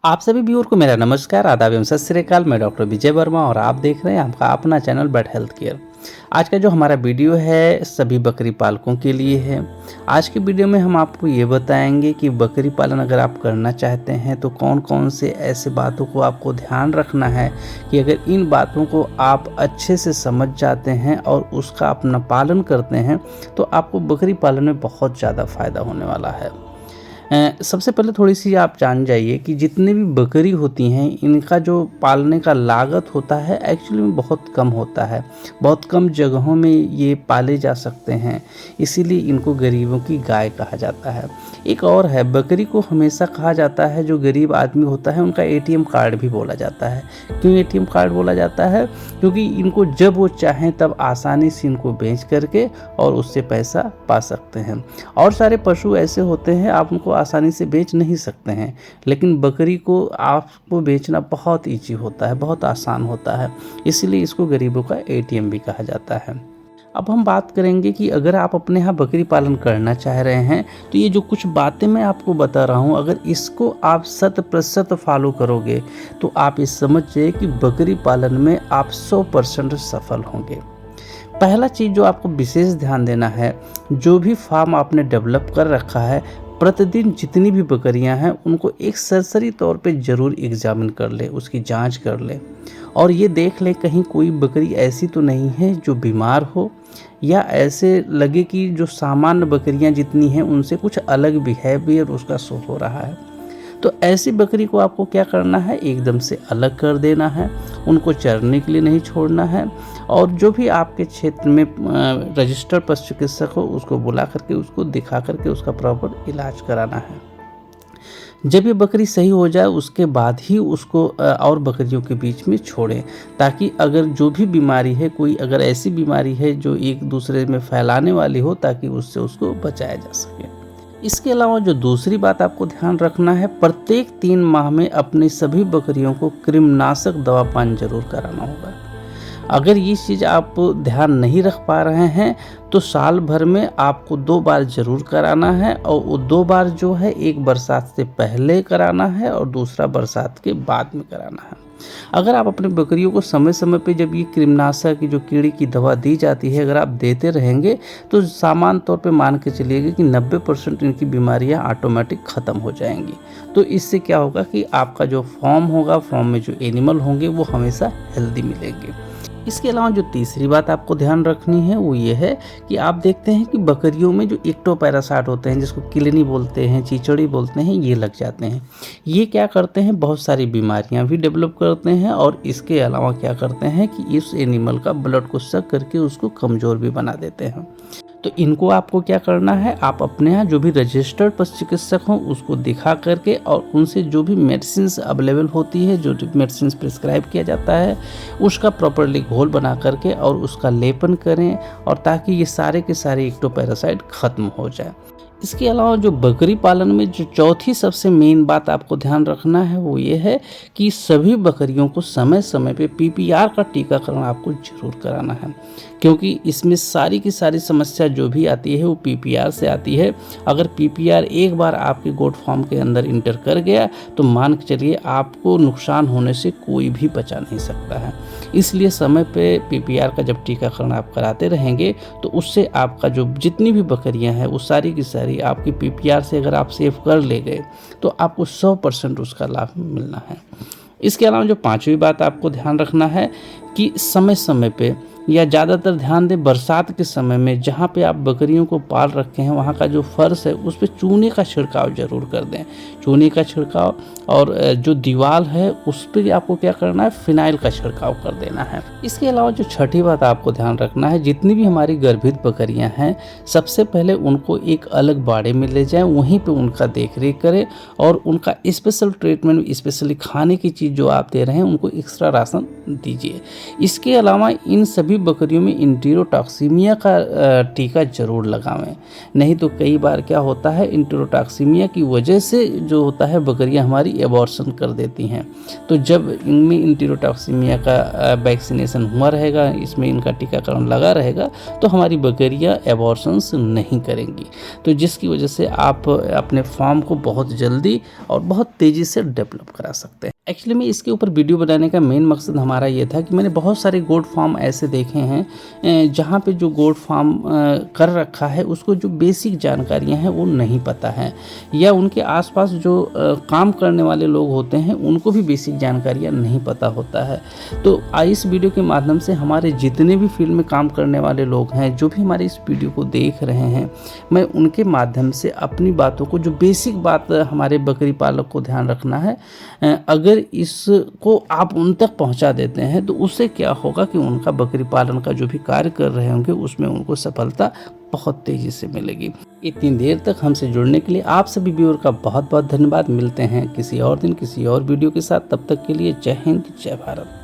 आप सभी व्यूअर को मेरा नमस्कार, आदाब एवं सत श्री अकाल। मैं डॉक्टर विजय वर्मा और आप देख रहे हैं आपका अपना चैनल बट हेल्थ केयर। आज का जो हमारा वीडियो है सभी बकरी पालकों के लिए है। आज की वीडियो में हम आपको ये बताएंगे कि बकरी पालन अगर आप करना चाहते हैं तो कौन कौन से ऐसे बातों को आपको ध्यान रखना है कि अगर इन बातों को आप अच्छे से समझ जाते हैं और उसका अपना पालन करते हैं तो आपको बकरी पालन में बहुत ज़्यादा फ़ायदा होने वाला है। सबसे पहले थोड़ी सी आप जान जाइए कि जितनी भी बकरी होती हैं इनका जो पालने का लागत होता है एक्चुअली में बहुत कम होता है। बहुत कम जगहों में ये पाले जा सकते हैं, इसीलिए इनको गरीबों की गाय कहा जाता है। एक और है, बकरी को हमेशा कहा जाता है जो गरीब आदमी होता है उनका एटीएम कार्ड भी बोला जाता है। क्यों एटीएम कार्ड बोला जाता है? क्योंकि इनको जब वो चाहें तब आसानी से इनको बेच करके और उससे पैसा पा सकते हैं। और सारे पशु ऐसे होते हैं आप उनको आसानी से बेच नहीं सकते हैं, लेकिन बकरी को आपको बेचना बहुत ईजी होता है, बहुत आसान होता है, इसीलिए इसको गरीबों का एटीएम भी कहा जाता है। अब हम बात करेंगे कि अगर आप अपने यहाँ बकरी पालन करना चाह रहे हैं तो ये जो कुछ बातें मैं आपको बता रहा हूँ अगर इसको आप 100% फॉलो करोगे तो आप ये समझिए कि बकरी पालन में आप 100% सफल होंगे। पहला चीज़ जो आपको विशेष ध्यान देना है, जो भी फार्म आपने डेवलप कर रखा है प्रतिदिन जितनी भी बकरियां हैं उनको एक सरसरी तौर पे ज़रूर एग्जामिन कर ले, उसकी जांच कर ले और ये देख ले कहीं कोई बकरी ऐसी तो नहीं है जो बीमार हो या ऐसे लगे कि जो सामान्य बकरियां जितनी हैं उनसे कुछ अलग बिहेवियर उसका शो हो रहा है। तो ऐसी बकरी को आपको क्या करना है, एकदम से अलग कर देना है, उनको चरने के लिए नहीं छोड़ना है और जो भी आपके क्षेत्र में रजिस्टर्ड पशु चिकित्सक हो उसको बुला करके उसको दिखा करके उसका प्रॉपर इलाज कराना है। जब ये बकरी सही हो जाए उसके बाद ही उसको और बकरियों के बीच में छोड़ें, ताकि अगर जो भी बीमारी है, कोई अगर ऐसी बीमारी है जो एक दूसरे में फैलाने वाली हो, ताकि उससे उसको बचाया जा सके। इसके अलावा जो दूसरी बात आपको ध्यान रखना है, प्रत्येक 3 माह में अपनी सभी बकरियों को कृमिनाशक दवा पान जरूर कराना होगा। अगर ये चीज़ आप ध्यान नहीं रख पा रहे हैं तो साल भर में आपको 2 बार ज़रूर कराना है और वो 2 बार जो है, एक बरसात से पहले कराना है और दूसरा बरसात के बाद में कराना है। अगर आप अपने बकरियों को समय समय पे जब ये कृमिनाशक की जो कीड़ी की दवा दी जाती है अगर आप देते रहेंगे तो सामान्य तौर पे मान के चलिएगा कि 90% इनकी बीमारियां ऑटोमेटिक ख़त्म हो जाएंगी। तो इससे क्या होगा कि आपका जो फॉर्म होगा, फॉर्म में जो एनिमल होंगे वो हमेशा हेल्दी मिलेंगे। इसके अलावा जो तीसरी बात आपको ध्यान रखनी है वो ये है कि आप देखते हैं कि बकरियों में जो एक्टोपैरासाइट होते हैं, जिसको किलनी बोलते हैं, चीचड़ी बोलते हैं, ये लग जाते हैं। ये क्या करते हैं, बहुत सारी बीमारियां भी डेवलप करते हैं और इसके अलावा क्या करते हैं कि इस एनिमल का ब्लड को सक करके उसको कमज़ोर भी बना देते हैं। तो इनको आपको क्या करना है, आप अपने यहाँ जो भी रजिस्टर्ड पशु चिकित्सक हों उसको दिखा करके और उनसे जो भी मेडिसिन अवेलेबल होती है, जो मेडिसिन प्रिस्क्राइब किया जाता है, उसका प्रॉपरली घोल बना करके और उसका लेपन करें और ताकि ये सारे के सारे एक्टोपैरासाइट खत्म हो जाए। इसके अलावा जो बकरी पालन में जो चौथी सबसे मेन बात आपको ध्यान रखना है वो ये है कि सभी बकरियों को समय समय पे पीपीआर का टीकाकरण आपको जरूर कराना है, क्योंकि इसमें सारी की सारी समस्या जो भी आती है वो पीपीआर से आती है। अगर पीपीआर एक बार आपके गोट फार्म के अंदर इंटर कर गया तो मान के चलिए आपको नुकसान होने से कोई भी बचा नहीं सकता है। इसलिए समय पे पीपीआर का जब टीकाकरण आप कराते रहेंगे तो उससे आपका जो जितनी भी बकरियां हैं वो सारी की सारी आपकी पीपीआर से अगर आप सेव कर ले गए तो आपको 100% उसका लाभ मिलना है। इसके अलावा जो 5वीं बात आपको ध्यान रखना है कि समय समय पे या ज़्यादातर ध्यान दें बरसात के समय में जहाँ पे आप बकरियों को पाल रखे हैं वहाँ का जो फर्श है उस पर चूने का छिड़काव जरूर कर दें। चूने का छिड़काव और जो दीवार है उस पर आपको क्या करना है, फिनाइल का छिड़काव कर देना है। इसके अलावा जो 6ठी बात आपको ध्यान रखना है, जितनी भी हमारी गर्भित बकरियां हैं सबसे पहले उनको एक अलग बाड़े में ले जाएं, वहीं पे उनका देख रेख करें और उनका स्पेशल ट्रीटमेंट, स्पेशली खाने की चीज़ जो आप दे रहे हैं उनको एक्स्ट्रा राशन दीजिए। इसके अलावा इन सभी सभी बकरियों में इंटेरोटॉक्सीमिया का टीका ज़रूर लगावें। नहीं तो कई बार क्या होता है, इंटेरोटॉक्सीमिया की वजह से जो होता है बकरियां हमारी एबॉर्शन कर देती हैं। तो जब इनमें इंटेरोटॉक्सीमिया का वैक्सीनेशन हुआ रहेगा, इसमें इनका टीकाकरण लगा रहेगा, तो हमारी बकरियां एबॉर्शंस नहीं करेंगी। तो जिसकी वजह से आप अपने फार्म को बहुत जल्दी और बहुत तेज़ी से डेवलप करा सकते हैं। एक्चुअली में इसके ऊपर वीडियो बनाने का मेन मकसद हमारा ये था कि मैंने बहुत सारे गोट फार्म ऐसे देखे हैं जहाँ पे जो गोट फार्म कर रखा है उसको जो बेसिक जानकारियाँ हैं वो नहीं पता है, या उनके आसपास जो काम करने वाले लोग होते हैं उनको भी बेसिक जानकारियाँ नहीं पता होता है। तो इस वीडियो के माध्यम से हमारे जितने भी फील्ड में काम करने वाले लोग हैं, जो भी हमारे इस वीडियो को देख रहे हैं, मैं उनके माध्यम से अपनी बातों को, जो बेसिक बात हमारे बकरी पालक को ध्यान रखना है, अगर इसको आप उन तक पहुंचा देते हैं तो उससे क्या होगा कि उनका बकरी पालन का जो भी कार्य कर रहे होंगे उसमें उनको सफलता बहुत तेज़ी से मिलेगी। इतनी देर तक हमसे जुड़ने के लिए आप सभी व्यूअर का बहुत बहुत धन्यवाद। मिलते हैं किसी और दिन किसी और वीडियो के साथ, तब तक के लिए जय हिंद जय भारत।